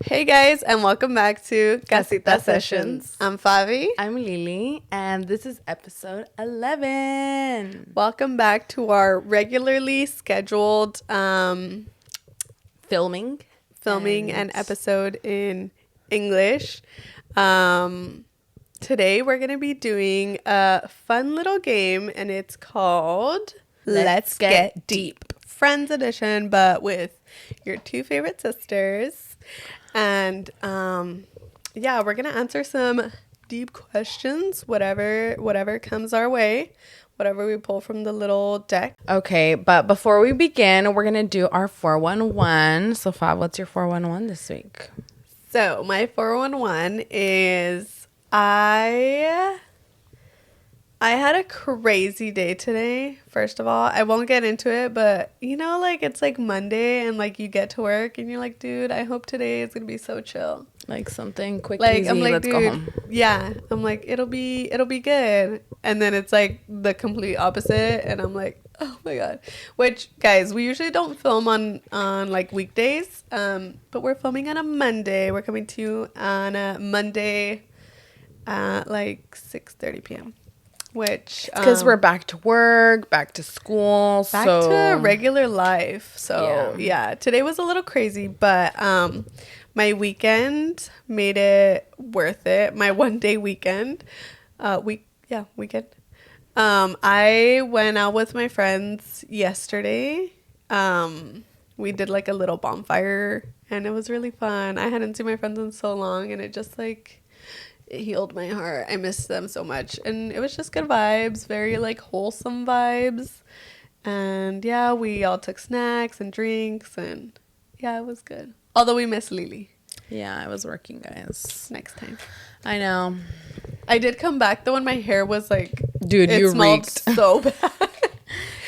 Hey guys, and welcome back to Casita Sessions. I'm Fabi. I'm Lili, and this is episode 11. Welcome back to our regularly scheduled Filming an episode in English. Today we're going to be doing a fun little game, and it's called Let's Get Deep. Friends Edition, but with your two favorite sisters. And yeah, we're gonna answer some deep questions, whatever comes our way, whatever we pull from the little deck. Okay, but before we begin, we're gonna do our 411. So Fab, what's your 411 this week? So my 411 is I had a crazy day today. First of all, I won't get into it, but it's like Monday and like you get to work and you're like, dude, I hope today is gonna be so chill. Like something quick, like easy, I'm like, let's dude, go home. Yeah, I'm like, it'll be good. And then it's like the complete opposite, and I'm like, oh my god. Which, guys, we usually don't film on like weekdays, but we're filming on a Monday. We're coming to you on a Monday at like 6:30 p.m. Which because we're back to work, back to school, back to regular life. So yeah, today was a little crazy, but my weekend made it worth it. My one day weekend, weekend. I went out with my friends yesterday. We did like a little bonfire, and it was really fun. I hadn't seen my friends in so long, and it just like. It healed my heart. I missed them so much. And it was just good vibes, very like wholesome vibes. And yeah, we all took snacks and drinks, and yeah, it was good. Although we miss Lili. Yeah, I was working, guys. Next time. I know. I did come back though, and my hair was like, dude, it you smelled reeked so bad.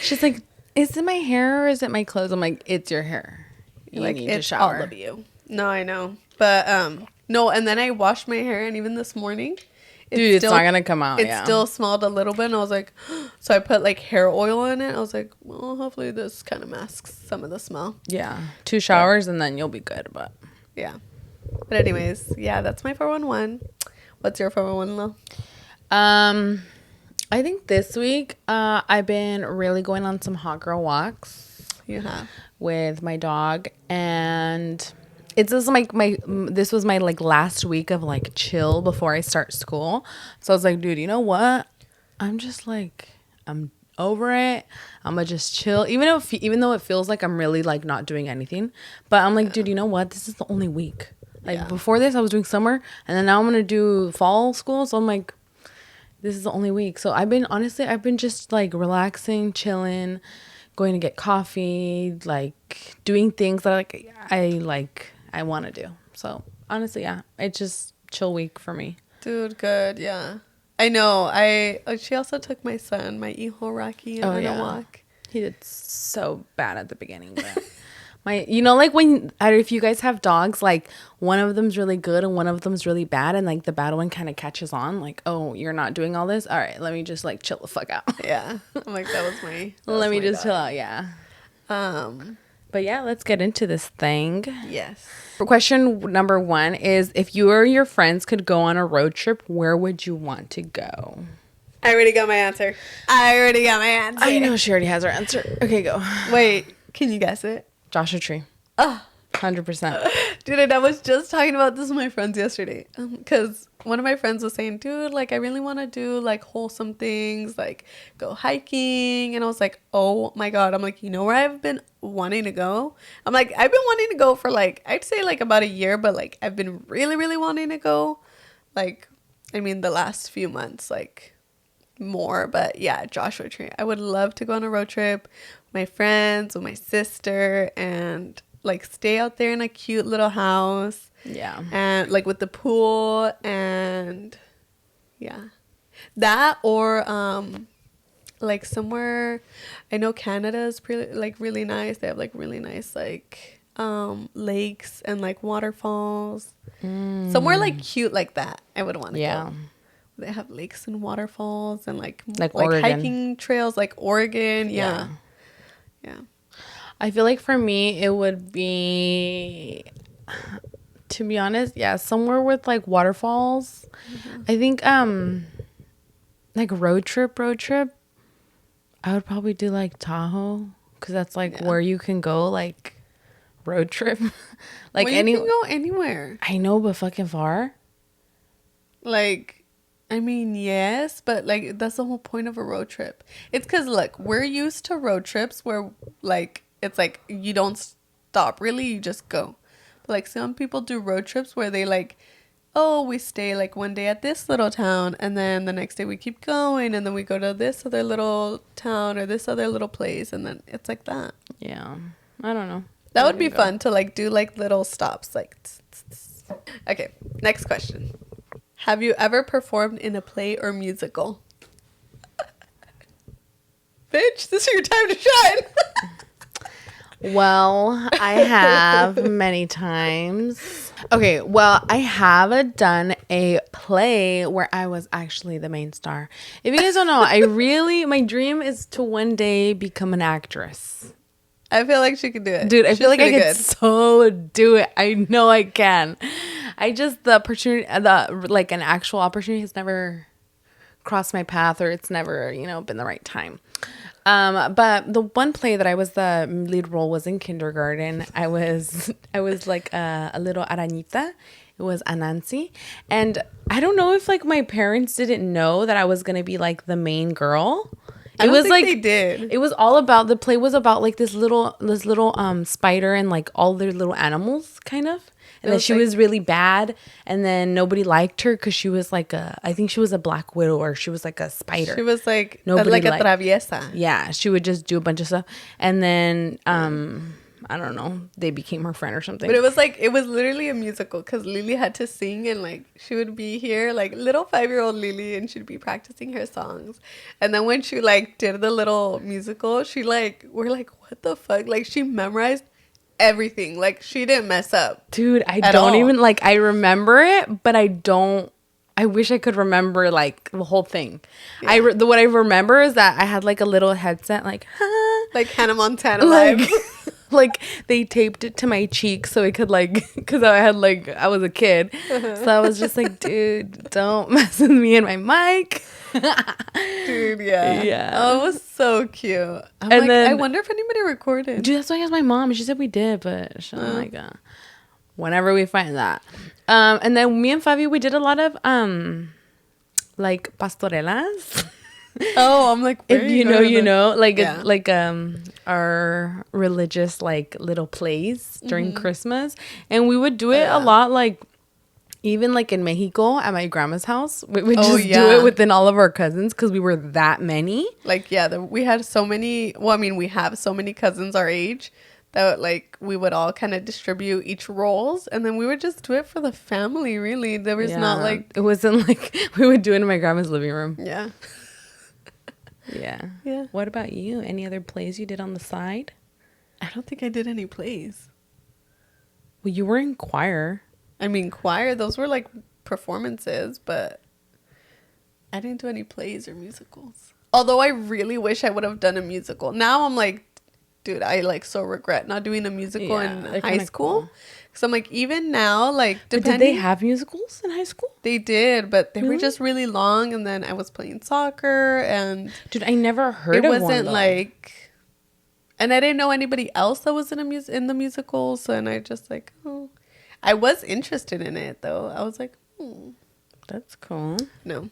She's like, is it my hair or is it my clothes? I'm like, it's your hair. You like, need to shower. All of you. No, I know. But no, and then I washed my hair, and even this morning, it's not gonna come out. It still smelled a little bit, and I was like, so I put like hair oil in it. I was like, well, hopefully this kind of masks some of the smell. Yeah, 2 showers and then you'll be good. But yeah, but anyways, yeah, that's my 411. What's your 411 though? I think this week, I've been really going on some hot girl walks. You have with my dog, and it's just like this was my like last week of like chill before I start school. So I was like, dude, you know what? I'm just like, I'm over it. I'm gonna just chill, even though it feels like I'm really like not doing anything. But I'm like, dude, you know what? This is the only week. Like before this, I was doing summer, and then now I'm gonna do fall school. So I'm like, this is the only week. So I've been just like relaxing, chilling, going to get coffee, like doing things that I want to do. So honestly, yeah, it's just chill week for me. Dude, good. Yeah, I know. She also took my son, my hijo Rocky, on a walk. He did so bad at the beginning, but like when if you guys have dogs, like one of them's really good and one of them's really bad, and like the bad one kind of catches on, like, oh, you're not doing all this, all right, let me just like chill the fuck out. Yeah, I'm like, that was my let me just chill out. Yeah. But yeah, let's get into this thing. Yes. Question number 1 is, if you or your friends could go on a road trip, where would you want to go? I already got my answer. I know she already has her answer. Okay, go. Wait, can you guess it? Joshua Tree. Oh, 100%. Dude, and I was just talking about this with my friends yesterday. Because one of my friends was saying, dude, like, I really want to do, like, wholesome things, like, go hiking. And I was like, oh, my God. I'm like, you know where I've been wanting to go? I'm like, I've been wanting to go for, like, I'd say, like, about a year. But, like, I've been really, really wanting to go. Like, I mean, the last few months, like, more. But, yeah, Joshua Tree. I would love to go on a road trip with my friends, with my sister, and like stay out there in a cute little house. Yeah. And like with the pool, and yeah. That, or like somewhere, I know Canada is really nice. They have like really nice like lakes and like waterfalls. Somewhere like cute like that. I would want to go. They have lakes and waterfalls and like hiking trails like Oregon. Yeah. I feel like for me it would be To be honest, yeah, somewhere with like waterfalls. I think like road trip. I would probably do like Tahoe because that's like where you can go like road trip. Like well, you can go anywhere. I know, but fucking far. Like, I mean, yes, but like that's the whole point of a road trip. It's because look, we're used to road trips where like it's like you don't stop really, you just go. But like some people do road trips where they like, oh, we stay like one day at this little town and then the next day we keep going and then we go to this other little town or this other little place and then it's like that. Yeah, I don't know. That would be fun to like do like little stops like. Okay, next question. Have you ever performed in a play or musical? Bitch, this is your time to shine. Well, I have many times. Okay, well, I have done a play where I was actually the main star. If you guys don't know, my dream is to one day become an actress. I feel like she could do it. Dude, I feel like I could good. so do it. I know I can. The opportunity, like an actual opportunity has never crossed my path or it's never, been the right time. But the one play that I was the lead role was in kindergarten. I was like a little arañita. It was Anansi. And I don't know if like my parents didn't know that I was going to be like the main girl. I don't think they did. It was all about, the play was about like this little spider and like all their little animals kind of. And then she was really bad. And then nobody liked her because she was like I think she was a black widow or she was like a spider. She was like a traviesa. Yeah, she would just do a bunch of stuff. And then, I don't know, they became her friend or something. But it was literally a musical because Lili had to sing and like she would be here like little 5-year-old Lili and she'd be practicing her songs. And then when she like did the little musical, we're like, what the fuck? Like she memorized everything. Like she didn't mess up. Dude, I don't even like, I remember it, but I wish I could remember like the whole thing. Yeah. What I remember is that I had like a little headset like Hannah Montana like vibe. like they taped it to my cheek so it could like, because I was a kid. So I was just like, dude, don't mess with me and my mic. Dude, yeah. Yeah. Oh, it was so cute. I wonder if anybody recorded. Dude, that's why I asked my mom. She said we did, but she's like, whenever we find that. And then me and Fabi, we did a lot of like pastorelas. Oh, I'm like, if you know, like our religious like little plays during Christmas, and we would do it a lot, like even like in Mexico at my grandma's house. We would just do it within all of our cousins because we were that many. Like we had so many. Well, I mean, we have so many cousins our age that like we would all kind of distribute each roles, and then we would just do it for the family. Really, there was not like, it wasn't like we would do it in my grandma's living room. Yeah. Yeah. What about you? Any other plays you did on the side? I don't think I did any plays. Well, you were in choir. I mean, choir, those were like performances, but I didn't do any plays or musicals. Although I really wish I would have done a musical. Now I'm like, dude, I like so regret not doing a musical in high school. Cool. So I'm like, even now, like, did they have musicals in high school? They did, but they were just really long. And then I was playing soccer, and dude, I never heard of one. It wasn't like, and I didn't know anybody else that was in the musicals. So, and I just like, I was interested in it though. I was like, that's cool. No.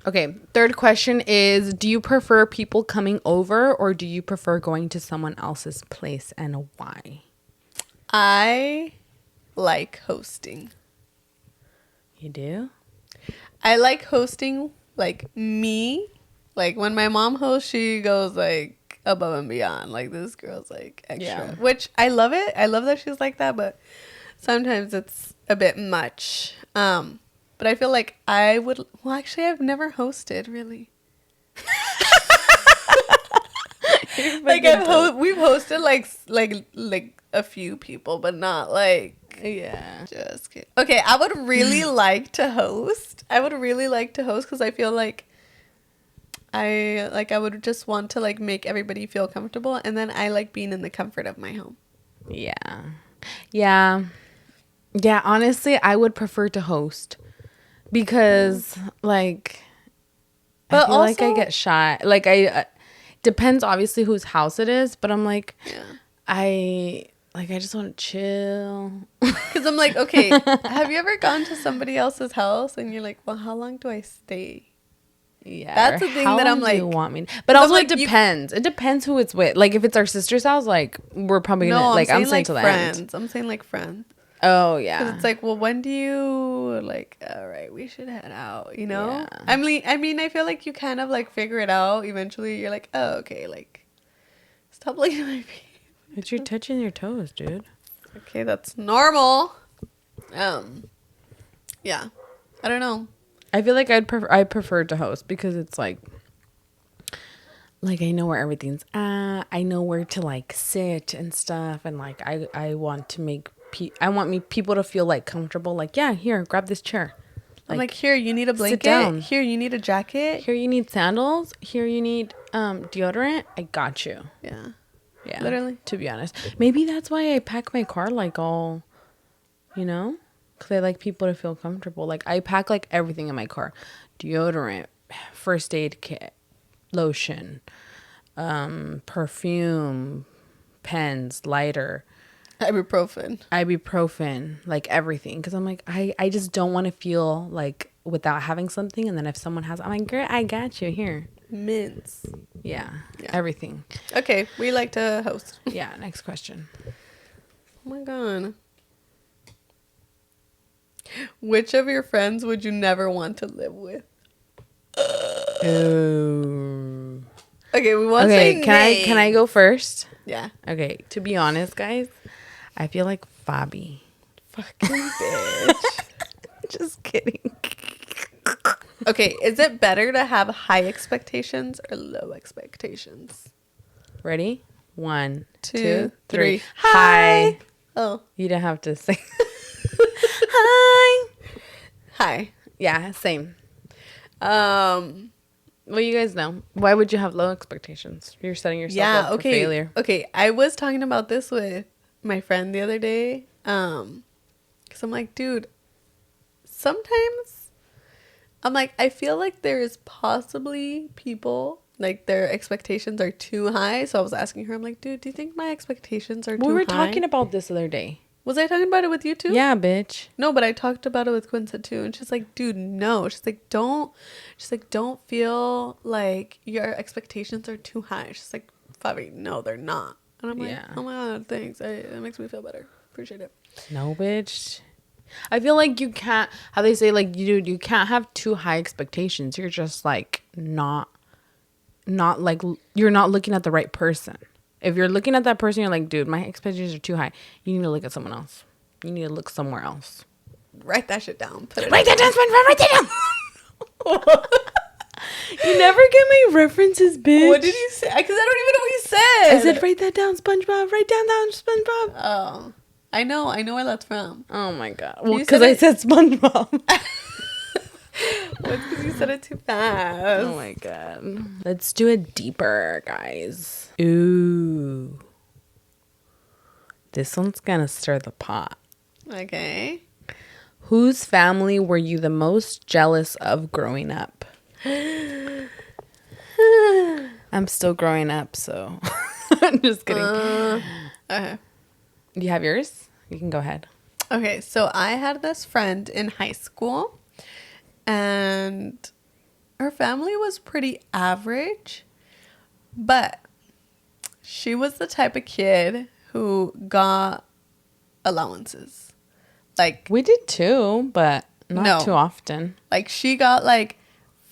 Okay, third question is, do you prefer people coming over or do you prefer going to someone else's place, and why? I like hosting. You do? I like hosting, like me. Like when my mom hosts, she goes like above and beyond. Like this girl's like extra, which I love it. I love that she's like that, but sometimes it's a bit much. But I feel like I would. Well, actually, I've never hosted really. Like we've hosted like a few people, but not like. Yeah. Just kidding. Okay, I would really like to host. Because I feel like I would just want to like make everybody feel comfortable, and then I like being in the comfort of my home. Yeah. Yeah, honestly, I would prefer to host because, like, I But feel like I also, get shy. Like, depends obviously whose house it is, but I'm like, yeah. I just want to chill. Because I'm like, okay, have you ever gone to somebody else's house and you're like, well, how long do I stay? Yeah, That's or the thing how that I'm long do like. you want me? But 'Cause I'm also, like, it depends. It depends who it's with. Like, if it's our sister's house, like, we're probably no, gonna, I'm like, I'm saying staying like till the end. friends. I'm saying like friends. Oh, Because yeah. it's like, well, when do you like? All right, we should head out. You know. Yeah. I mean, I feel like you kind of like figure it out. Eventually, you're like, oh, okay, like, stop looking at my feet. But you're touching your toes, dude. Okay, that's normal. Yeah, I don't know. I feel like I prefer to host because it's like I know where everything's at. I know where to like sit and stuff, and like I want to make people to feel like comfortable. Like, yeah, here, grab this chair. I'm like, here, you need a blanket. down. Here, you need a jacket. Here you need sandals. Here you need deodorant. I got you. Yeah, Yeah, literally. to be honest, maybe that's why I pack my car like all, because I like people to feel comfortable. Like I pack like everything in my car: deodorant, first aid kit, lotion, perfume, pens, lighter, ibuprofen, like everything. Because I'm like, I just don't want to feel like without having something. And then if someone has, I'm like, girl, I got you here. Mints. Yeah, everything. Okay, we like to host. Yeah, next question. Oh my god. Which of your friends would you never want to live with? Ooh. Okay, we want to say can I go first? Yeah. Okay, to be honest, guys, I feel like Fabi. Fucking bitch. Just kidding. Okay, is it better to have high expectations or low expectations? Ready? 1, 2, 2, 3. 3. Hi. Oh. You don't have to say. Hi. Hi. Yeah, same. Well, you guys know. Why would you have low expectations? You're setting yourself up for failure. Okay, I was talking about this with my friend the other day. Because I'm like, dude, sometimes I'm like, I feel like there is possibly people like their expectations are too high. So I was asking her, I'm like, dude, do you think my expectations are too high? We were talking about this the other day. Was I talking about it with you too? Yeah, bitch. No, but I talked about it with Quinta too, and she's like, dude, no. She's like, don't feel like your expectations are too high. She's like, Fabi, no, they're not. And I'm like, oh my god, thanks. That makes me feel better. Appreciate it. No, bitch. I feel like you can't, how they say, like, you can't have too high expectations. You're just like not like, you're not looking at the right person. If you're looking at that person, you're like, dude, my expectations are too high. You need to look at someone else. You need to look somewhere else. Write that shit down. Write that down, SpongeBob. Write that down. You never get my references, bitch. What did you say? Because I don't even know what you said. I said, write that down, SpongeBob. Write down SpongeBob. Oh, I know where that's from. Oh my god. Well, because I said SpongeBob. What's because you said it too fast? Oh my god. Let's do it deeper, guys. Ooh. This one's gonna stir the pot. Okay. Whose family were you the most jealous of growing up? I'm still growing up, so I'm just kidding. Okay. You have yours? You can go ahead. Okay, so I had this friend in high school, and her family was pretty average, but she was the type of kid who got allowances. Like, we did too, but not too often. Like, she got like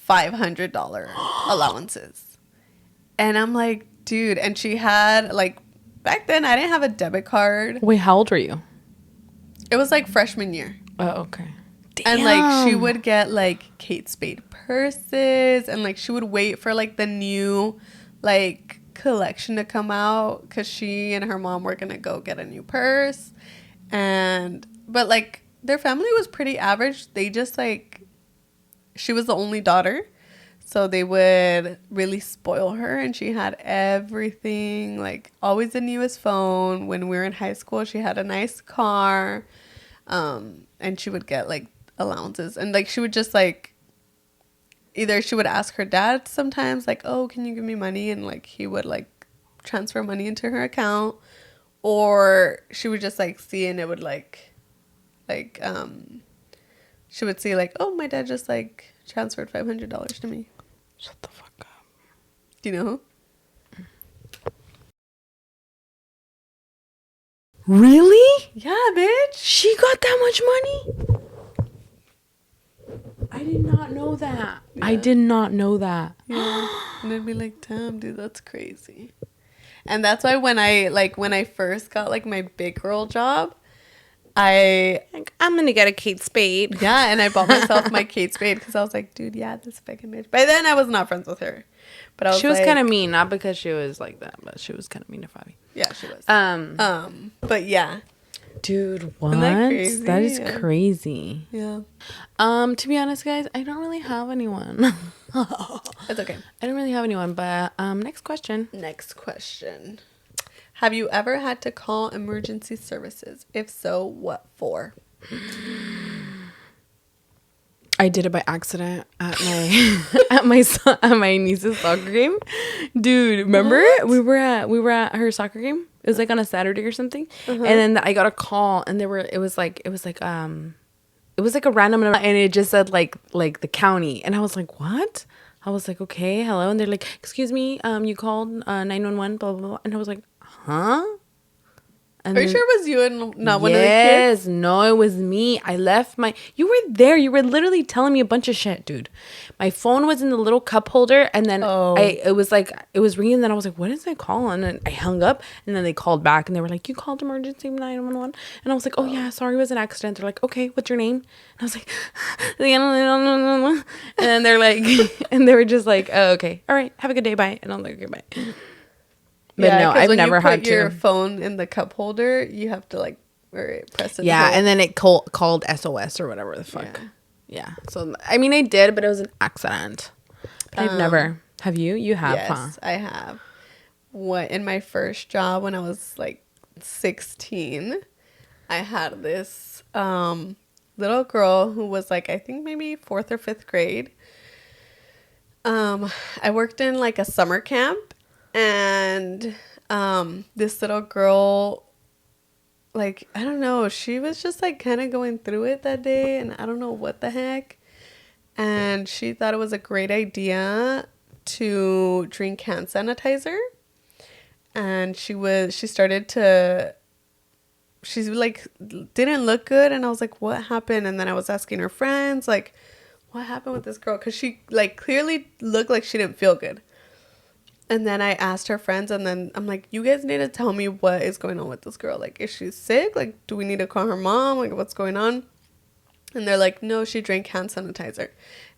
$500 allowances. And I'm like, dude, and she had like, back then I didn't have a debit card. Wait, how old were you? It was like freshman year. Oh, okay. Damn. And like she would get like Kate Spade purses, and like she would wait for like the new like collection to come out because she and her mom were gonna go get a new purse. But like their family was pretty average. They just like, she was the only daughter, so they would really spoil her, and she had everything, like always the newest phone. When we were in high school, she had a nice car. And she would get like allowances, and like she would just like either she would ask her dad sometimes like, oh, can you give me money, and like he would like transfer money into her account, or she would just like see, and it would like she would see like, oh, my dad just like transferred $500 to me. Shut the fuck up. Do you know? Really? Yeah, bitch. She got that much money? I did not know that. Yeah. I did not know that. Yeah. And I'd be like, damn, dude, that's crazy. And that's why when I first got like my big girl job, I'm gonna get a Kate Spade. Yeah, and I bought myself my Kate Spade because I was like, dude, yeah, this fucking bitch. By then I was not friends with her. But she was kind of mean, not because she was like that, but she was kind of mean to Fabi. Yeah, she was. But yeah. Dude, what? That is crazy. Yeah. To be honest, guys, I don't really have anyone. It's okay. I don't really have anyone, but next question. Have you ever had to call emergency services? If so, what for? I did it by accident at my niece's soccer game. Dude, remember? What? We were at her soccer game. It was like on a Saturday or something. And then I got a call, and it was like a random number, and it just said like the county, and I was like, what? I was like, okay, hello, and they're like, excuse me, you called 911, blah blah blah, and I was like, huh? And Are you sure it was you and not one of the kids? Yes, no, it was me. I left you were there. You were literally telling me a bunch of shit, dude. My phone was in the little cup holder, and then it was ringing, and then I was like, what is I calling? And I hung up, and then they called back, and they were like, you called emergency 911? And I was like, oh yeah, sorry, it was an accident. They're like, okay, what's your name? And I was like, and then they're like, and they were just like, oh, okay, all right, have a good day, bye. And I'm like, okay, bye. But yeah, no, I've never had to. Your phone in the cup holder, you have to like press it. Yeah, and then it called SOS or whatever the fuck. Yeah. So I mean, I did, but it was an accident. But I've never. Have you? You have? Yes, huh? I have. In my first job when I was like 16, I had this little girl who was like, I think maybe 4th or 5th grade. I worked in like a summer camp. And this little girl, like, I don't know, she was just like kind of going through it that day, and I don't know what the heck. And she thought it was a great idea to drink hand sanitizer. And she like didn't look good, and I was like, what happened? And then I was asking her friends, like, what happened with this girl? Because she like clearly looked like she didn't feel good. And then I asked her friends, and then I'm like, you guys need to tell me what is going on with this girl. Like, is she sick? Like, do we need to call her mom? Like, what's going on? And they're like, no, she drank hand sanitizer.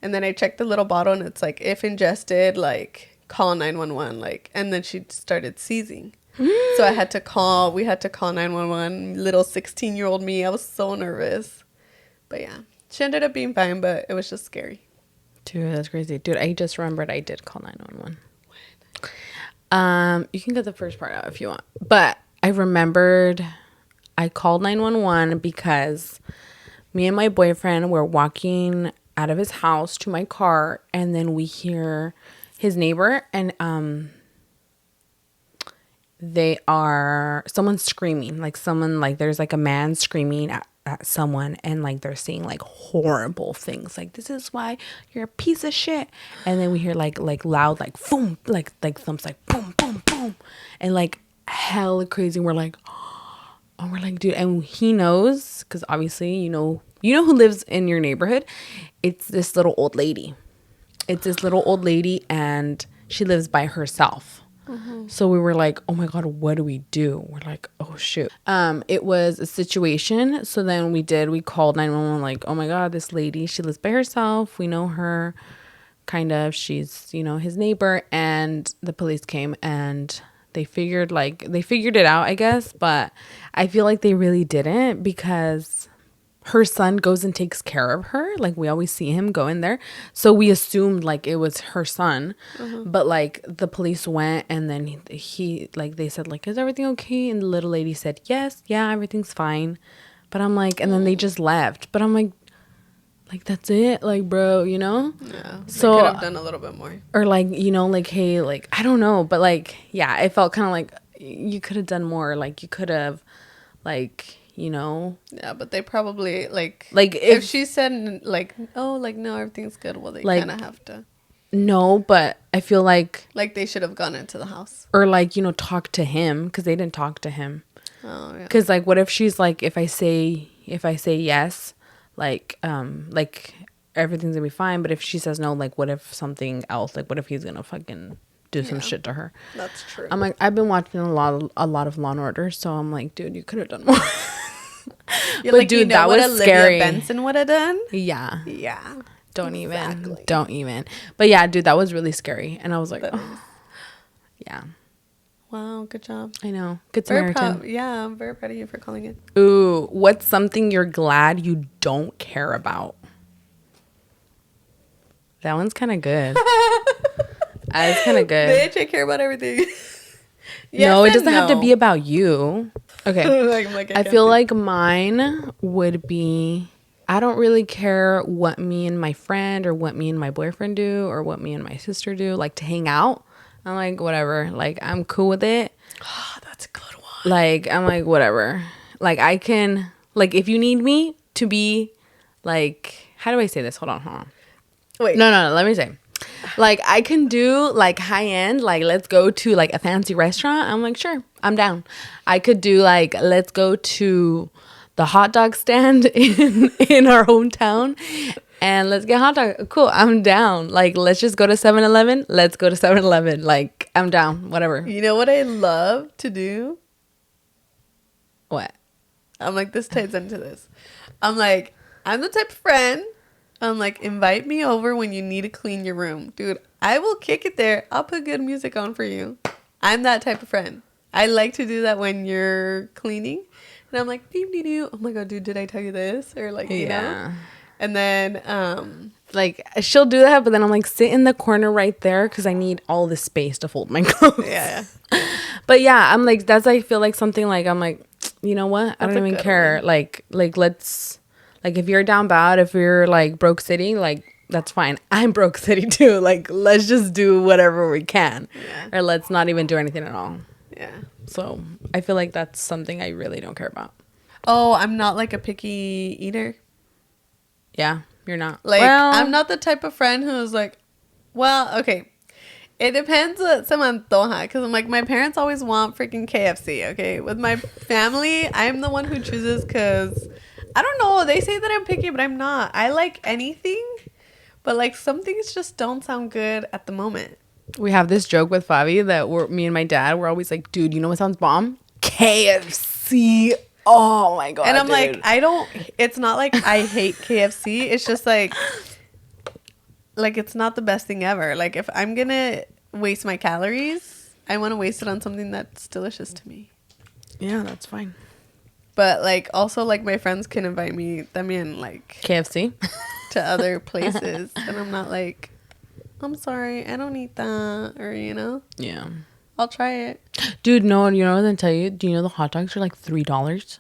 And then I checked the little bottle, and it's like, if ingested, like, call 911. Like, and then she started seizing. So we had to call 911. Little 16-year-old me. I was so nervous. But yeah, she ended up being fine, but it was just scary. Dude, that's crazy. Dude, I just remembered I did call 911. You can get the first part out if you want. But I remembered I called 911 because me and my boyfriend were walking out of his house to my car, and then we hear his neighbor, and someone's screaming, like there's like a man screaming at someone, and like they're saying like horrible things, like, this is why you're a piece of shit. And then we hear like loud like boom, like thumps, like boom boom boom, and like hella crazy. And we're like, dude, and he knows, because obviously you know who lives in your neighborhood. It's this little old lady, and she lives by herself. So we were like, oh my God, what do we do? We're like, oh shoot. It was a situation. So then we called 911, like, oh my God, this lady, she lives by herself. We know her, kind of. She's, his neighbor. And the police came, and they figured it out, I guess. But I feel like they really didn't, because her son goes and takes care of her. Like, we always see him go in there. So we assumed like it was her son. But like the police went, and then he like, they said like, is everything okay? And the little lady said, yes, yeah, everything's fine. But I'm like, and then they just left. But I'm like, that's it? Like, bro, you know? Yeah. So I could have done a little bit more. Or like, you know, like, hey, like, I don't know. But like, yeah, it felt kind of like you could have done more. Like, you could have, like, you know. Yeah, but they probably, like if she said, like, oh, like, no, everything's good, well, they like, kind of have to. No, but I feel like they should have gone into the house. Or like, you know, talk to him, because they didn't talk to him. Oh, yeah. Because like, what if she's like, if I say yes, like everything's gonna be fine. But if she says no, like, what if something else? Like, what if he's gonna fucking do some shit to her? That's true. I'm like, I've been watching a lot of Law and Order, so I'm like, dude, you could have done more. But like, dude, that was Olivia scary. Benson would have done. Yeah. Yeah. Don't even. But yeah, dude, that was really scary, and I was like, oh. Yeah. Wow, good job. I know. Good Samaritan. Yeah, I'm very proud of you for calling it. Ooh, what's something you're glad you don't care about? That one's kind of good. That's kind of good. Bitch, I care about everything. No, it doesn't have to be about you. Okay. I feel like mine would be, I don't really care what me and my friend or what me and my boyfriend do or what me and my sister do, like to hang out. I'm like, whatever. Like, I'm cool with it. Oh, that's a good one. Like, I'm like, whatever. Like, I can, like, if you need me to be, like, how do I say this? Hold on. Wait. No, let me say. Like, I can do, like, high-end, like, let's go to, like, a fancy restaurant. I'm like, sure, I'm down. I could do, like, let's go to the hot dog stand in our hometown and let's get hot dog. Cool, I'm down. Like, let's just go to 7-Eleven. Let's go to 7-Eleven. Like, I'm down. Whatever. You know what I love to do? What? I'm like, this ties into this. I'm like, I'm the type of friend. I'm like, invite me over when you need to clean your room. Dude, I will kick it there. I'll put good music on for you. I'm that type of friend. I like to do that when you're cleaning. And I'm like, doo-doo-doo. Oh my God, dude, did I tell you this? Or like, you know? And then, like, she'll do that, but then I'm like, sit in the corner right there because I need all the space to fold my clothes. Yeah. But yeah, I'm like, that's, I feel like something like, I'm like, you know what? I don't even care. One. Like, let's, like, if you're down bad, if you're like broke city, like, that's fine. I'm broke city too. Like, let's just do whatever we can. Yeah. Or let's not even do anything at all. Yeah. So I feel like that's something I really don't care about. Oh, I'm not like a picky eater. Yeah, you're not. Like, well, I'm not the type of friend who's like, well, okay. It depends what se me antoja. Because I'm like, my parents always want freaking KFC, okay? With my family, I'm the one who chooses because, I don't know. They say that I'm picky, but I'm not. I like anything. But like, some things just don't sound good at the moment. We have this joke with Fabi that me and my dad, we're always like, dude, you know what sounds bomb? KFC. Oh my God. And I'm like, it's not like I hate KFC. It's just like it's not the best thing ever. Like, if I'm going to waste my calories, I want to waste it on something that's delicious to me. Yeah, that's fine. But like, also, like, my friends can invite me, también, like, KFC to other places. And I'm not like, I'm sorry, I don't eat that. Or, you know? Yeah. I'll try it. Dude, no, you know what I'm gonna tell you? Do you know the hot dogs are like $3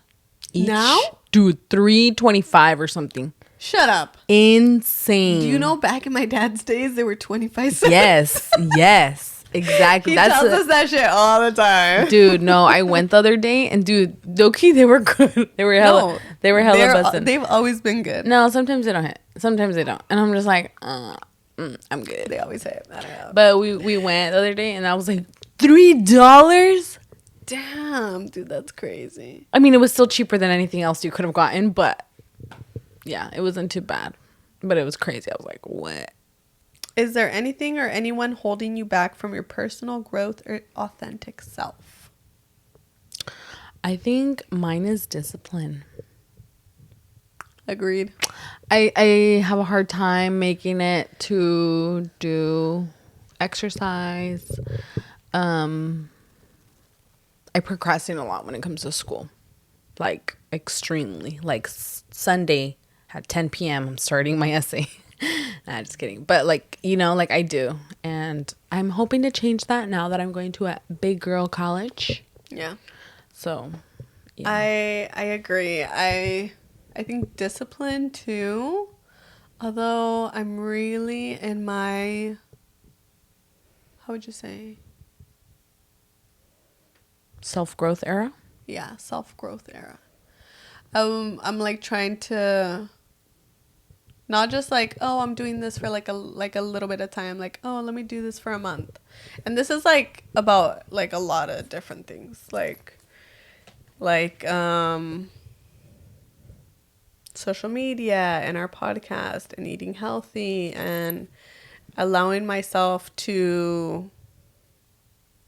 each? Now? Dude, $3.25 or something. Shut up. Insane. Do you know back in my dad's days they were 25 cents? Yes. Exactly. He tells us that shit all the time. Dude, no, I went the other day and dude, Doki, they were good. They were hella bussin'. They've always been good. No, sometimes they don't hit. Sometimes they don't. And I'm just like, I'm good. They always say it. I don't know. But we went the other day and I was like, $3? Damn, dude, that's crazy. I mean, it was still cheaper than anything else you could have gotten, but yeah, it wasn't too bad. But it was crazy. I was like, what? Is there anything or anyone holding you back from your personal growth or authentic self? I think mine is discipline. Agreed. I have a hard time making it to do exercise. I procrastinate a lot when it comes to school. Like, extremely. Like, Sunday at 10 p.m. I'm starting my essay. Nah, just kidding. But like, you know, like I do. And I'm hoping to change that now that I'm going to a big girl college. Yeah. So, Yeah. I agree. I think discipline too. Although I'm really in my, how would you say? Self-growth era. Yeah, self-growth era. I'm like trying to not just like, oh, I'm doing this for like a little bit of time. Like, oh, let me do this for a month. And this is like about like a lot of different things. Like social media and our podcast and eating healthy and allowing myself to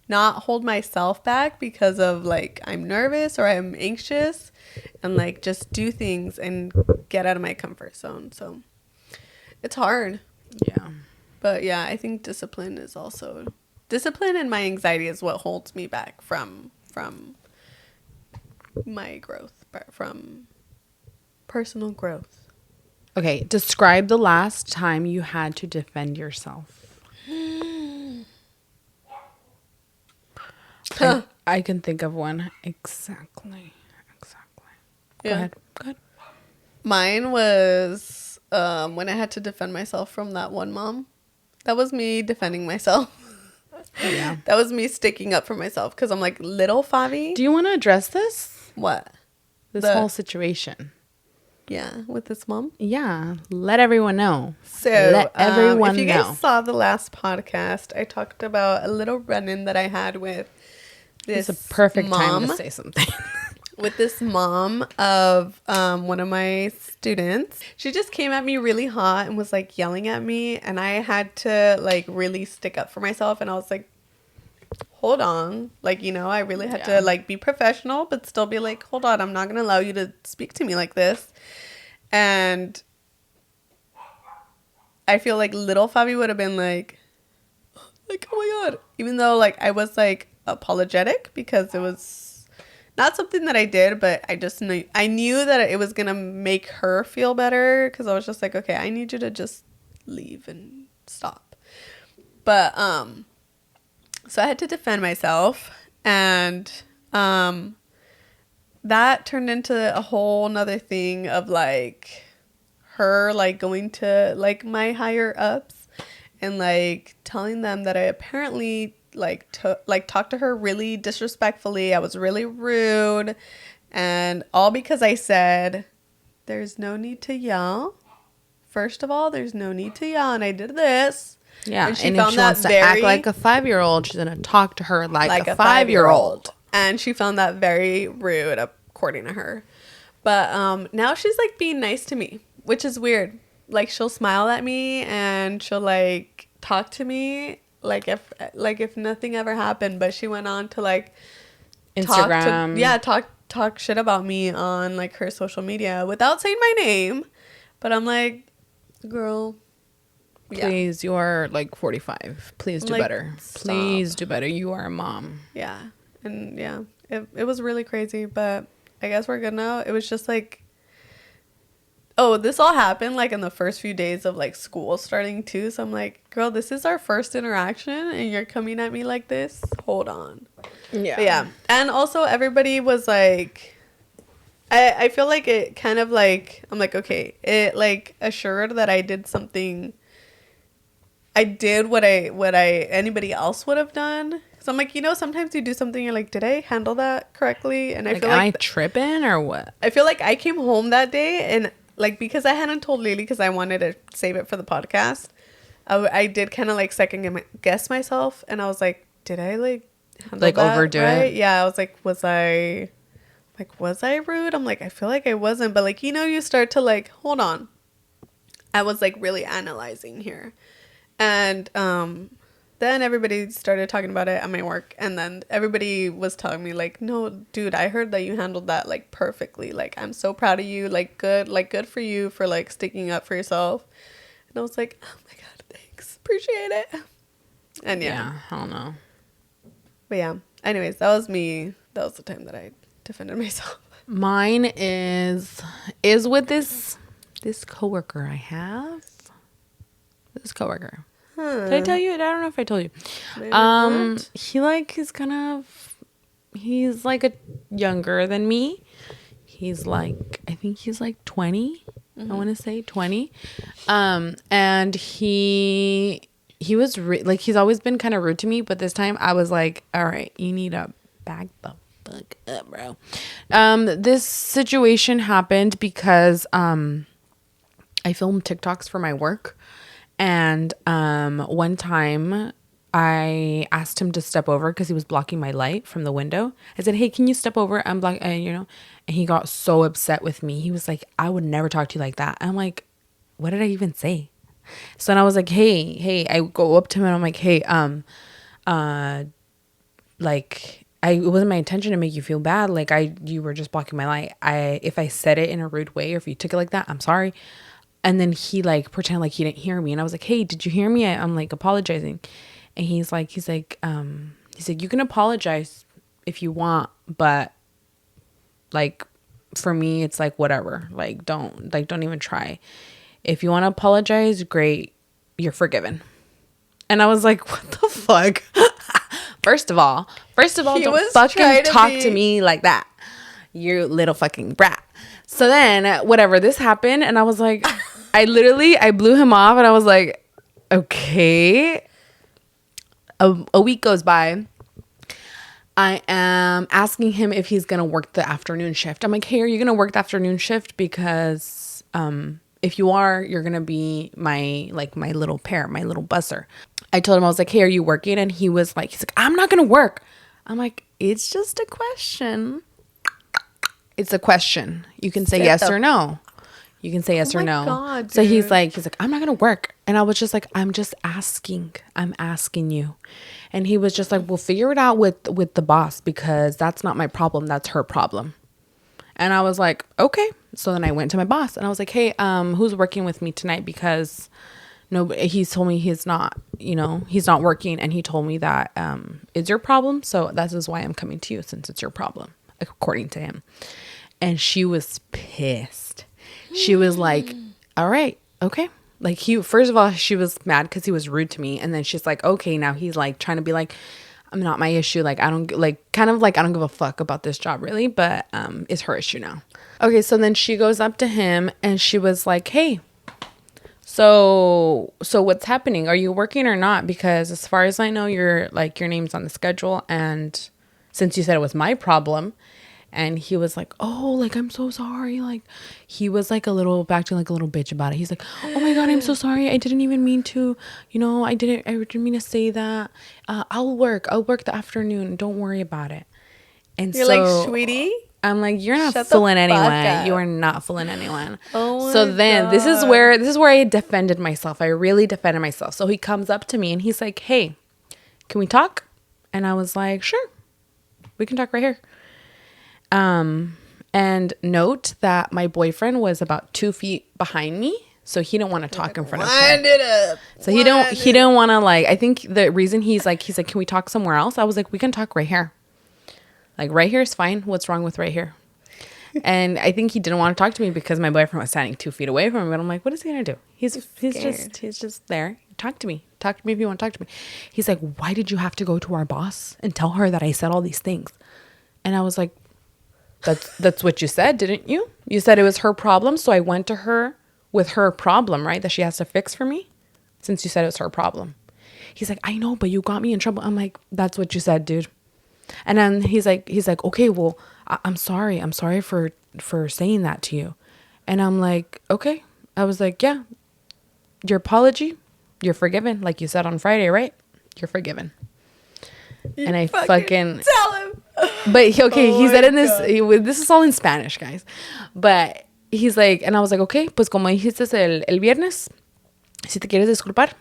not hold myself back because of like I'm nervous or I'm anxious, and like just do things and get out of my comfort zone. So it's hard. Yeah. But yeah, I think discipline and my anxiety is what holds me back from my growth, from personal growth. Okay, describe the last time you had to defend yourself. I can think of one. Exactly. Go ahead. Mine was when I had to defend myself from that one mom. That was me defending myself. Yeah. That was me sticking up for myself because I'm like, little Fabi. Do you want to address this? What? This whole situation. Yeah, with this mom. Yeah, let everyone know. So, let everyone know. if you guys saw the last podcast, I talked about a little run-in that I had with this It's a perfect mom, time to say something. with this mom of one of my students. She just came at me really hot and was like yelling at me, and I had to like really stick up for myself, and I was like, hold on, like, you know, I really had to like be professional but still be like, hold on, I'm not gonna allow you to speak to me like this. And I feel like little Fabi would have been like, oh my god, even though like I was like apologetic because it was not something that I did, but I knew that it was gonna make her feel better, because I was just like, okay, I need you to just leave and stop. But so I had to defend myself, and that turned into a whole nother thing of like her like going to like my higher ups and like telling them that I apparently talked to her really disrespectfully. I was really rude, and all because I said there's no need to yell. First of all, there's no need to yell, and I did this. Yeah, and if she wants to act like a 5-year-old, she's gonna talk to her like a 5-year-old. And she found that very rude, according to her. But now she's like being nice to me, which is weird. Like, she'll smile at me and she'll like talk to me like if nothing ever happened. But she went on to like Instagram, talk shit about me on like her social media without saying my name. But I'm like, girl, please, you are like 45. Please do better. Stop. Please do better. You are a mom. Yeah. And yeah, it was really crazy, but I guess we're good now. It was just like, oh, this all happened like in the first few days of like school starting too. So I'm like, girl, this is our first interaction and you're coming at me like this? Hold on. Yeah. But yeah. And also everybody was like, I feel like it kind of like, I'm like, okay, it like assured that I did something. I did what anybody else would have done. So I'm like, you know, sometimes you do something, you're like, did I handle that correctly? And I like, feel am like I tripping or what? I feel like I came home that day and like, because I hadn't told Lili because I wanted to save it for the podcast, I did kind of like second guess myself, and I was like, did I like handle like that overdo right? it? Yeah, I was like, was I rude? I'm like, I feel like I wasn't, but like, you know, you start to like, hold on. I was like really analyzing here. And then everybody started talking about it at my work, and then everybody was telling me like, no, dude, I heard that you handled that like perfectly. Like, I'm so proud of you. Like, good for you for like sticking up for yourself. And I was like, oh my god, thanks, appreciate it. And yeah, I don't know. But yeah, anyways, that was me. That was the time that I defended myself. Mine is with this coworker I have. This coworker. Did I tell you? I don't know if I told you. He like is kind of he's like a younger than me. He's like, I think he's like 20. I want to say 20. And he was like, he's always been kind of rude to me, but this time I was like, all right, you need to back the fuck up, bro. This situation happened because I filmed TikToks for my work, and one time I asked him to step over because he was blocking my light from the window. I said, hey, can you step over? I'm blocking, and he got so upset with me. He was like, I would never talk to you like that. I'm like, what did I even say? So then I was like, hey, I go up to him and I'm like, hey, like, it wasn't my intention to make you feel bad. Like, you were just blocking my light. If I said it in a rude way, or if you took it like that, I'm sorry. And then he like pretended like he didn't hear me. And I was like, hey, did you hear me? I'm like apologizing. And he's like, you can apologize if you want, but like, for me, it's like, whatever, like, don't even try. If you want to apologize, great, you're forgiven. And I was like, what the fuck? First of all, don't fucking talk to me like that, you little fucking brat. So then, whatever, this happened, and I was like, I blew him off, and I was like, okay. A week goes by. I am asking him if he's gonna work the afternoon shift. I'm like, hey, are you gonna work the afternoon shift? Because if you are, you're gonna be my little pair, my little busser. I told him, I was like, hey, are you working? And he's like, I'm not gonna work. I'm like, it's just a question. It's a question. You can say yes or no. You can say yes or no. God, dude. So he's like, I'm not gonna work. And I was just like, I'm just asking. I'm asking you. And he was just like, we'll figure it out with the boss, because that's not my problem. That's her problem. And I was like, okay. So then I went to my boss and I was like, hey, who's working with me tonight? Because he's told me he's not working. And he told me that it's your problem. So that is why I'm coming to you, since it's your problem, according to him. And she was pissed. She was like, all right, okay. Like, first of all, she was mad because he was rude to me. And then she's like, okay, now he's like trying to be like, I'm not my issue. Like, I don't give a fuck about this job, really, but it's her issue now. Okay, so then she goes up to him and she was like, hey, so what's happening? Are you working or not? Because as far as I know, your name's on the schedule. And since you said it was my problem. And he was like, oh, like, I'm so sorry. Like, he was like acting like a little bitch about it. He's like, oh my God, I'm so sorry. I didn't even mean to, I didn't mean to say that. I'll work the afternoon. Don't worry about it. And you're like, sweetie, I'm like, you're not fooling anyone. You are not fooling anyone. Oh so my then God. this is where I defended myself. I really defended myself. So he comes up to me and he's like, hey, can we talk? And I was like, sure, we can talk right here. And note that my boyfriend was about 2 feet behind me, so he didn't want to talk in front of her. So he don't want to, like, I think the reason he's like, can we talk somewhere else? I was like, we can talk right here. Like, right here is fine. What's wrong with right here? And I think he didn't want to talk to me because my boyfriend was standing 2 feet away from me. But I'm like, what is he gonna do? He's just there. Talk to me if you want to talk to me. He's like, why did you have to go to our boss and tell her that I said all these things? And I was like, That's what you said, didn't you? You said it was her problem, so I went to her with her problem, right? That she has to fix for me, since you said it was her problem. He's like, I know, but you got me in trouble. I'm like, that's what you said, dude. And then he's like, okay, well, I'm sorry for saying that to you. And I'm like, okay. I was like, yeah, your apology, you're forgiven. Like you said on Friday, right? You're forgiven. And I fucking tell him. But he said in this, this is all in Spanish, guys. But he's like, and I was like, okay, pues como dijiste el viernes, si te quieres disculpar,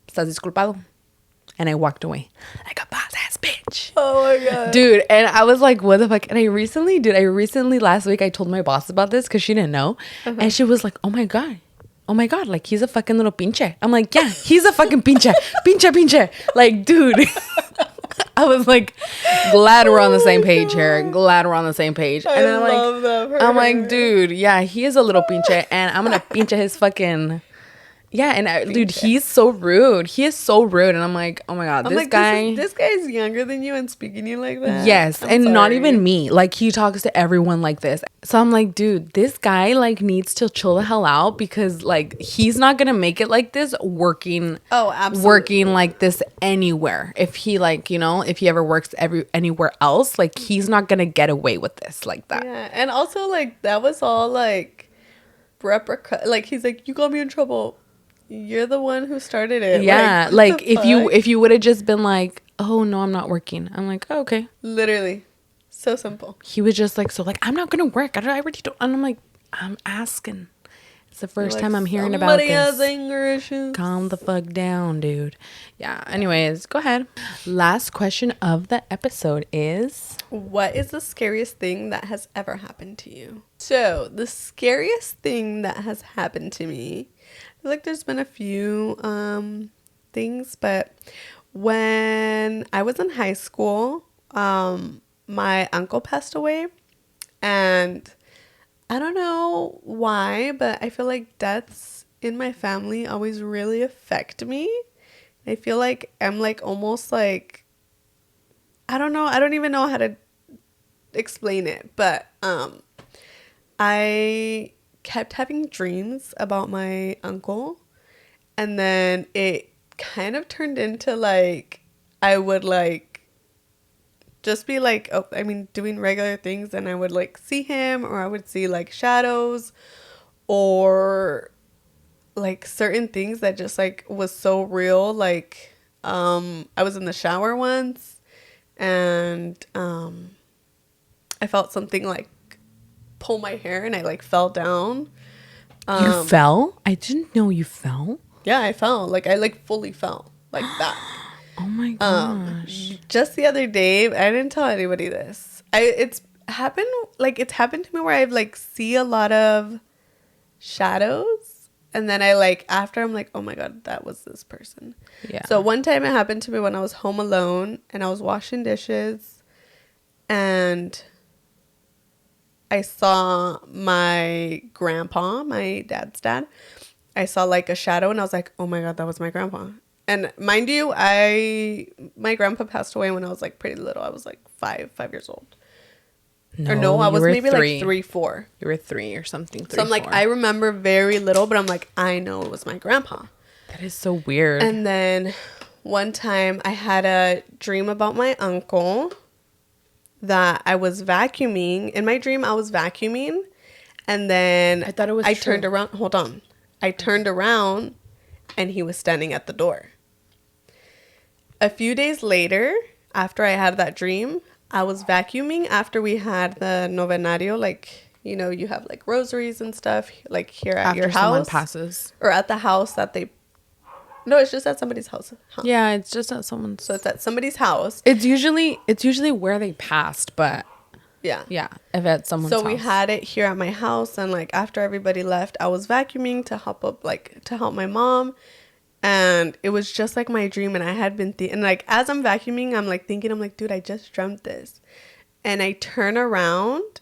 estás disculpado. And I walked away like a boss ass bitch. Oh my God. Dude, and I was like, what the fuck? And I recently last week, I told my boss about this because she didn't know. Uh-huh. And she was like, oh my God, like, he's a fucking little pinche. I'm like, yeah, he's a fucking pinche. Pinche. Like, dude. I was like, glad we're on the same page here. Glad we're on the same page. And I love that. I'm like, dude, yeah, he is a little pinche, and I'm gonna pinche his fucking, Yeah, and dude, he's so rude. He is so rude, and I'm like, oh my god, this guy. This guy's younger than you and speaking to you like that. Yes, I'm and sorry. not even me. Like, he talks to everyone like this. So I'm like, dude, this guy like needs to chill the hell out, because like he's not gonna make it like this working. Oh, absolutely. Working like this anywhere. If he like, you know, if he ever works anywhere else, like he's not gonna get away with this like that. Yeah, and also like that was all like like he's like, you got me in trouble. You're the one who started it. Yeah, like if you would have just been like, oh no, I'm not working. I'm like, oh, okay. Literally, so simple. He was just like, so like, I'm not gonna work. I already don't. And I'm like, I'm asking. It's the first time I'm hearing about this. Somebody has anger issues. Calm the fuck down, dude. Yeah. Anyways, go ahead. Last question of the episode is, what is the scariest thing that has ever happened to you? So the scariest thing that has happened to me, I feel like there's been a few things, but when I was in high school, my uncle passed away, and I don't know why, but I feel like deaths in my family always really affect me. I feel like I'm like almost like, I don't know, I don't even know how to explain it, but I kept having dreams about my uncle, and then it kind of turned into like I would like just be like, oh, I mean, doing regular things, and I would like see him, or I would see like shadows, or like certain things that just like was so real. Like I was in the shower once, and I felt something like pull my hair, and I like fell down. you fell? I didn't know you fell. Yeah, I fell. Like I like fully fell like that. Oh my gosh. Just the other day, I didn't tell anybody this. It's happened to me where I like see a lot of shadows, and then I like after I'm like, oh my god, that was this person. Yeah. So one time it happened to me when I was home alone, and I was washing dishes, and I saw my grandpa, my dad's dad. I saw like a shadow, and I was like, oh my god, that was my grandpa. And mind you, my grandpa passed away when I was like pretty little. I was like 5 years old. No, I was maybe 3. Like 3, 4. You were 3 or something. 3, so I'm like, 4. I remember very little, but I'm like, I know it was my grandpa. That is so weird. And then one time I had a dream about my uncle that I was vacuuming. In my dream, I was vacuuming. And then I thought it was I true. turned around. Hold on. I turned around, and he was standing at the door. A few days later, after I had that dream, I was vacuuming after we had the novenario. Like, you know, you have like rosaries and stuff like here at after your house. Someone passes. Or at the house that they... No, it's just at somebody's house. Huh? Yeah, it's just at someone's. So it's at somebody's house. It's usually where they passed, but yeah. If at someone's house. So we had it here at my house, and like after everybody left, I was vacuuming to help my mom. And it was just like my dream, and I had been and like as I'm vacuuming, I'm like thinking, I'm like, dude, I just dreamt this. And I turn around,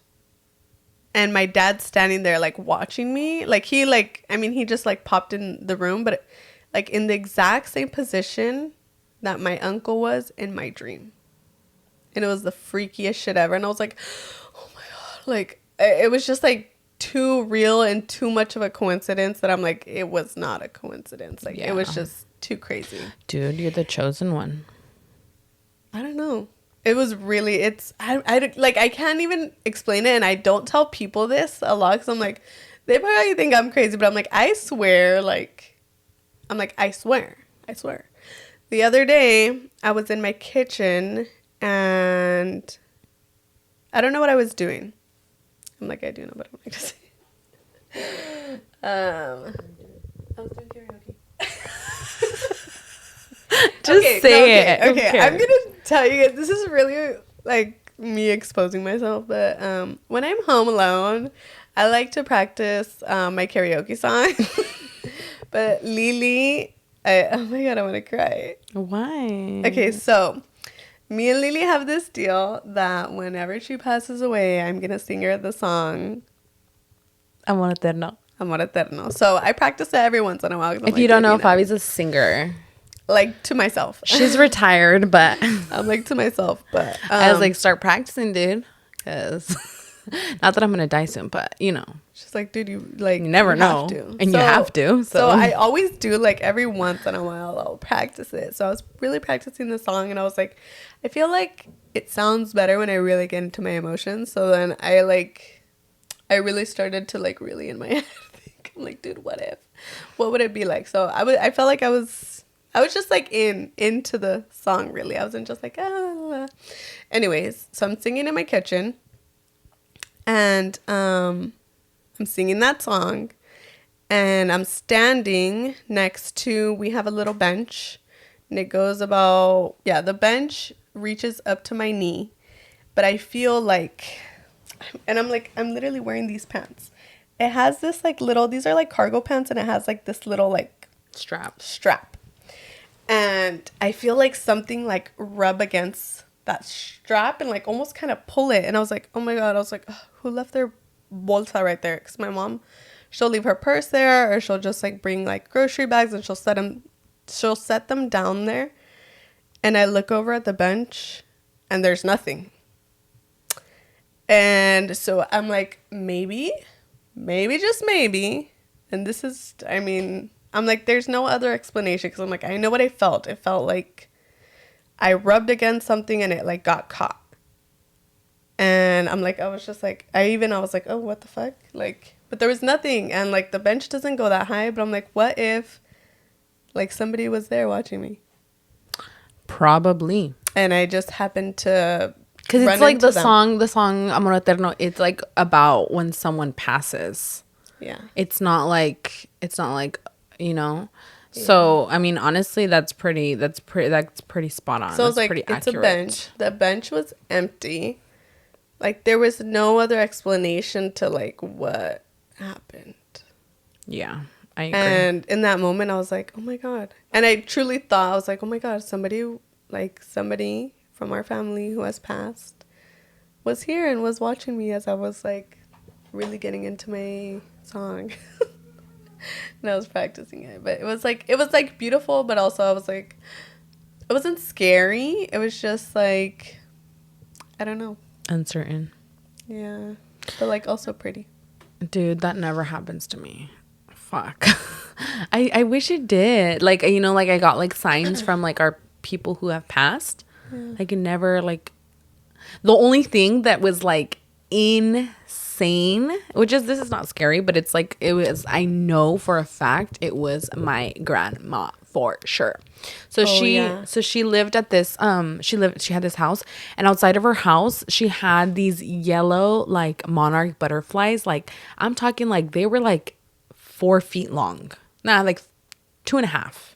and my dad's standing there like watching me. Like he just like popped in the room, but like in the exact same position that my uncle was in my dream. And it was the freakiest shit ever. And I was like, oh my god, like it was just like too real and too much of a coincidence that I'm like, it was not a coincidence. Like it was just too crazy. Dude, you're the chosen one. I don't know. It was really, I can't even explain it, and I don't tell people this a lot because I'm like, they probably think I'm crazy, but I'm like, I swear. The other day, I was in my kitchen, and I don't know what I was doing. I'm like, I do know, but I don't like to say. I was doing karaoke. Just say it. Okay, I'm gonna tell you guys. This is really like me exposing myself, but when I'm home alone, I like to practice my karaoke song. But Lili, oh my god, I want to cry. Why? Okay, so me and Lili have this deal that whenever she passes away, I'm gonna sing her the song Amor Eterno. Amor Eterno. So I practice it every once in a while. If you don't know, Fabi's a singer. Like, to myself. She's retired, but... I'm like, to myself, but... I was like, start practicing, dude. Because... Not that I'm going to die soon, but, you know. She's like, dude, you never know. And you have to. So I always do, like, every once in a while, I'll practice it. So I was really practicing the song, and I was like, I feel like it sounds better when I really get into my emotions. So then I really started to, like, really in my head think. I'm like, dude, what would it be like? So I felt like I was just, like, into the song, really. I wasn't just like, ah. Anyways, so I'm singing in my kitchen. And I'm singing that song, and I'm standing next to, we have a little bench, and it goes about, the bench reaches up to my knee, but I feel like, and I'm literally wearing these pants. It has this like little, these are like cargo pants, and it has like this little like strap. And I feel like something like rub against that strap and like almost kind of pull it. And I was like, oh my God. I was like, who left their bolsa right there? Because my mom, she'll leave her purse there, or she'll just like bring like grocery bags, and she'll set them down there. And I look over at the bench, and there's nothing. And so I'm like, maybe just maybe. And this is, I mean, I'm like, there's no other explanation, because I'm like, I know what I felt. It felt like I rubbed against something and it like got caught. And I'm like, I was like, oh, what the fuck? Like, but there was nothing. And like the bench doesn't go that high, but I'm like, what if like somebody was there watching me? Probably. And I just happened to, because it's like the song Amor Eterno, it's like about when someone passes. Yeah. It's not like, you know. So, I mean, honestly, that's pretty spot on. So it's like, it's accurate. A bench. The bench was empty. Like, there was no other explanation to, like, what happened. Yeah, I agree. And in that moment, I was like, oh, my God. And I truly thought, I was like, oh, my God, somebody from our family who has passed was here and was watching me as I was, like, really getting into my song. And I was practicing it, but it was like beautiful, but also I was like, it wasn't scary. It was just like, I don't know, uncertain. Yeah, but like also pretty. Dude, that never happens to me. Fuck. I wish it did. Like, you know, like I got like signs from like our people who have passed. Yeah. Like, it never, like, the only thing that was like insane, this is not scary, but it's like, I know for a fact it was my grandma for sure. So she lived at this she had this house, and outside of her house she had these yellow like monarch butterflies. Like, I'm talking like they were like 4 feet long, like 2.5,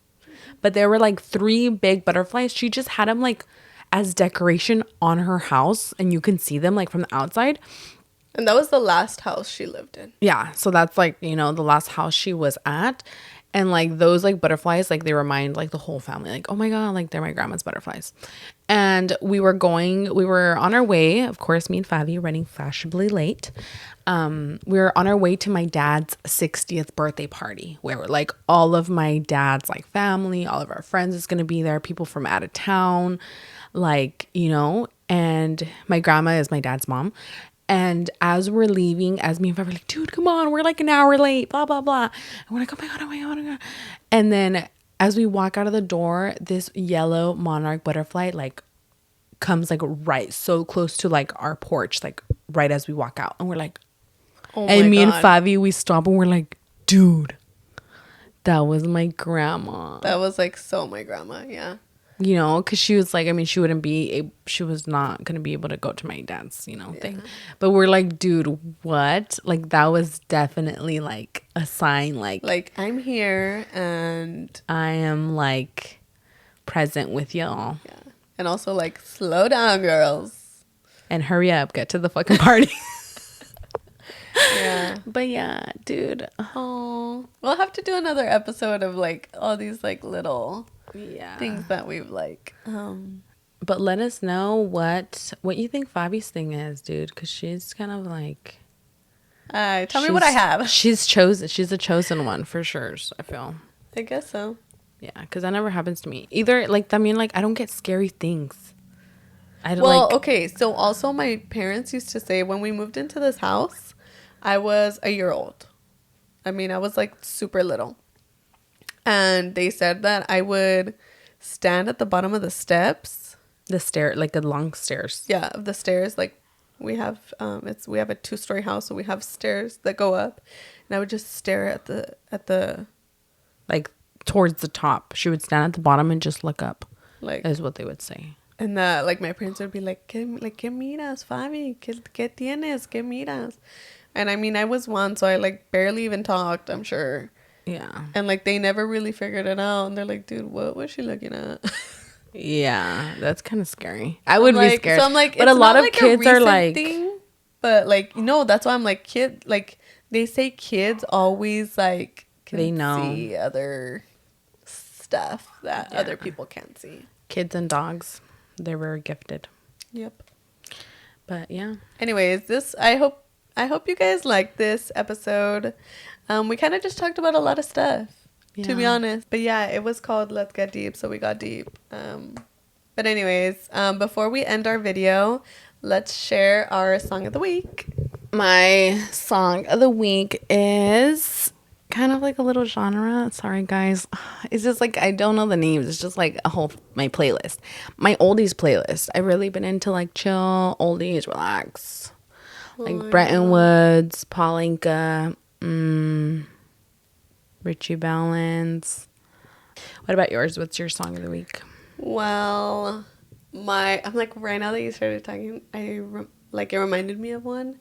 but there were like 3 big butterflies. She just had them like as decoration on her house, and you can see them like from the outside. And that was the last house she lived in. Yeah, so that's like, you know, the last house she was at. And like those like butterflies, like they remind like the whole family, like, oh my God, like they're my grandma's butterflies. And we were on our way, of course, me and Fabi running fashionably late. We were on our way to my dad's 60th birthday party, where like all of my dad's like family, all of our friends is going to be there, people from out of town, like, you know, and my grandma is my dad's mom. And as we're leaving, as me and Fabi were like, dude, come on, we're like an hour late, blah, blah, blah. And we're like, oh my God, oh my God, oh my God. And then as we walk out of the door, this yellow monarch butterfly like comes like right so close to like our porch, like right as we walk out. And we're like, oh my God. And me and Fabi, we stop and we're like, dude, that was my grandma. That was like so my grandma, yeah. You know, because she was like, I mean, she was not going to be able to go to my dad's, you know, thing. But we're like, dude, what? Like, that was definitely like a sign, like I'm here and I am like present with y'all. Yeah. And also like, slow down, girls. And hurry up, get to the fucking party. Yeah. But yeah, dude. Oh, we'll have to do another episode of like all these like little things that we've like but let us know what you think Fabi's thing is, dude, because she's kind of like Tell me what I have. She's chosen. She's a chosen one for sure. I feel. I guess so. Yeah, because that never happens to me either. Like, I mean, like, I don't get scary things. I don't. Well, like, okay. So also, my parents used to say when we moved into this house, I was a year old. I mean, I was like super little, and they said that I would stand at the bottom of the steps. the stair, like the long stairs. Yeah, of the stairs. Like we have, we have a 2-story house, so we have stairs that go up, and I would just stare at the Like towards the top. She would stand at the bottom and just look up. like, Is what they would say. and like my parents would be like, ¿Qué miras, Fabi? ¿Qué tienes? ¿Qué miras? And I mean, I was one, so I like barely even talked, I'm sure. Yeah. And like they never really figured it out, and they're like, dude, what was she looking at? Yeah, that's kind of scary. I would be scared. So I'm like, but it's a lot not of like kids a are recent like, thing, but like, that's why I'm like, like they say kids always like can They know. see other stuff that other people can't see. kids and dogs, they're very gifted. Yep. But yeah. Anyways, I hope you guys liked this episode. We kind of just talked about a lot of stuff, to be honest. But yeah, it was called Let's Get Deep, so we got deep. But anyways, before we end our video, let's share our song of the week. My song of the week is kind of like a little genre. Sorry, guys. It's just like, I don't know the names. It's just like my playlist. My oldies playlist. I've really been into like chill, oldies, relax. Like Bretton Woods, Paul Anka, Richie Valens. What about yours? What's your song of the week? Well, I'm like, right now that you started talking, it reminded me of one.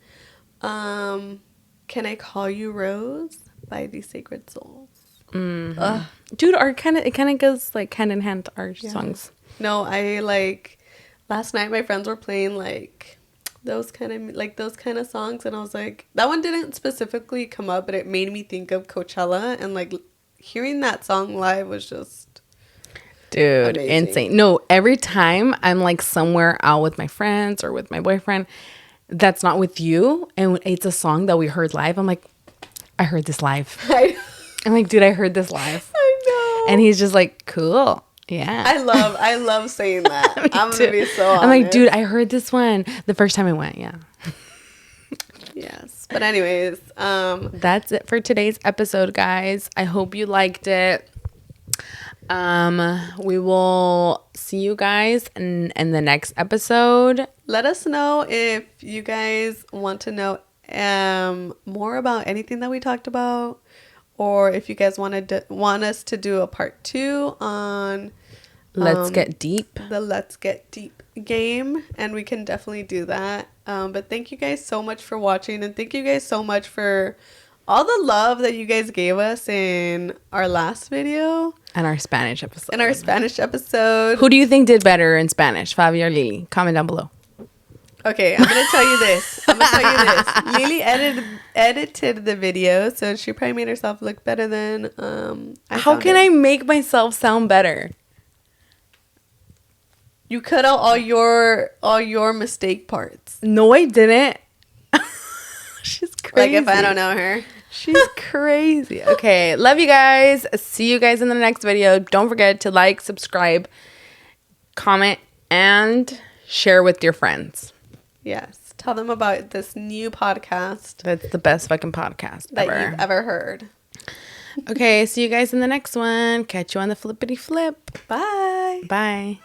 Can I Call You Rose by The Sacred Souls. Mm-hmm. Dude, it kind of goes like hand in hand, our songs. No, I like, last night my friends were playing like those kind of songs, and I was like, that one didn't specifically come up, but it made me think of Coachella, and like hearing that song live was just, dude, amazing. Insane. No, every time I'm like somewhere out with my friends or with my boyfriend that's not with you, and it's a song that we heard live, I'm like, I heard this live. I'm like, dude, I heard this live. I know. And he's just like, cool. Yeah. I love saying that. I'm gonna be so honest. I'm like, dude, I heard this one the first time I went. Yeah. Yes. But anyways, that's it for today's episode, guys. I hope you liked it. We will see you guys in the next episode. Let us know if you guys want to know more about anything that we talked about, or if you guys want us to do a part 2 on Let's Get Deep. The Let's Get Deep game, and we can definitely do that. But thank you guys so much for watching, and thank you guys so much for all the love that you guys gave us in our last video. And our Spanish episode. Who do you think did better in Spanish, Fabi or Lili? Comment down below. Okay, I'm going to tell you this. Lili edited the video, so she probably made herself look better than How can I make myself sound better? You cut out all your mistake parts. No, I didn't. She's crazy. Like if I don't know her. She's crazy. Okay, love you guys. See you guys in the next video. Don't forget to like, subscribe, comment, and share with your friends. Yes. Tell them about this new podcast. That's the best fucking podcast that you've ever heard. Okay, see you guys in the next one. Catch you on the flippity flip. Bye. Bye.